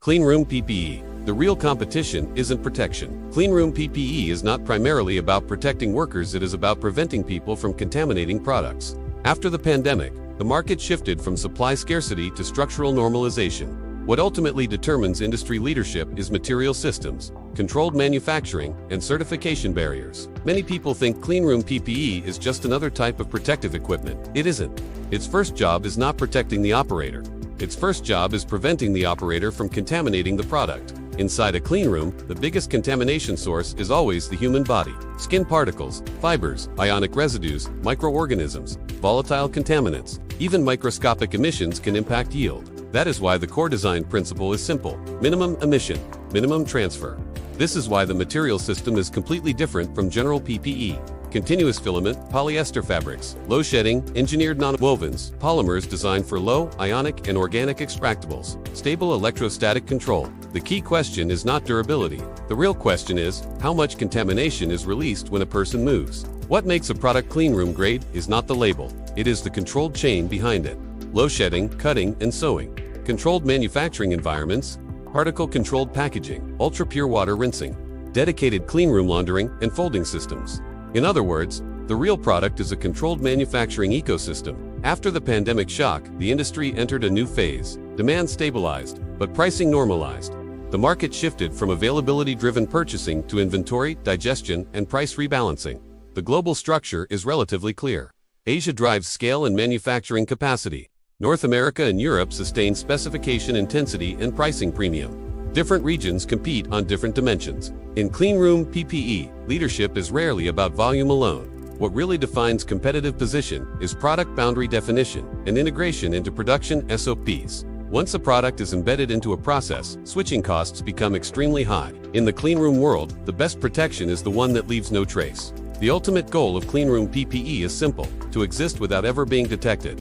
Cleanroom PPE. The real competition isn't protection. Cleanroom PPE is not primarily about protecting workers, it is about preventing people from contaminating products. After the pandemic, the market shifted from supply scarcity to structural normalization. What ultimately determines industry leadership is material systems, controlled manufacturing, and certification barriers. Many people think Cleanroom PPE is just another type of protective equipment. It isn't. Its first job is not protecting the operator. Its first job is preventing the operator from contaminating the product. Inside a cleanroom, the biggest contamination source is always the human body. Skin particles, fibers, ionic residues, microorganisms, volatile contaminants, even microscopic emissions can impact yield. That is why the core design principle is simple: minimum emission, minimum transfer. This is why the material system is completely different from general PPE. Continuous filament, polyester fabrics, low shedding, engineered non-wovens, polymers designed for low, ionic and organic extractables, stable electrostatic control. The key question is not durability. The real question is, how much contamination is released when a person moves? What makes a product cleanroom grade is not the label, it is the controlled chain behind it. Low shedding, cutting, and sewing. Controlled manufacturing environments, particle-controlled packaging, ultra-pure water rinsing, dedicated cleanroom laundering and folding systems. In other words, the real product is a controlled manufacturing ecosystem. After the pandemic shock, the industry entered a new phase. Demand stabilized, but pricing normalized. The market shifted from availability-driven purchasing to inventory, digestion, and price rebalancing. The global structure is relatively clear. Asia drives scale and manufacturing capacity. North America and Europe sustain specification intensity and pricing premium. Different regions compete on different dimensions. In Cleanroom PPE, leadership is rarely about volume alone. What really defines competitive position is product boundary definition and integration into production SOPs. Once a product is embedded into a process, switching costs become extremely high. In the cleanroom world, the best protection is the one that leaves no trace. The ultimate goal of Cleanroom PPE is simple: to exist without ever being detected.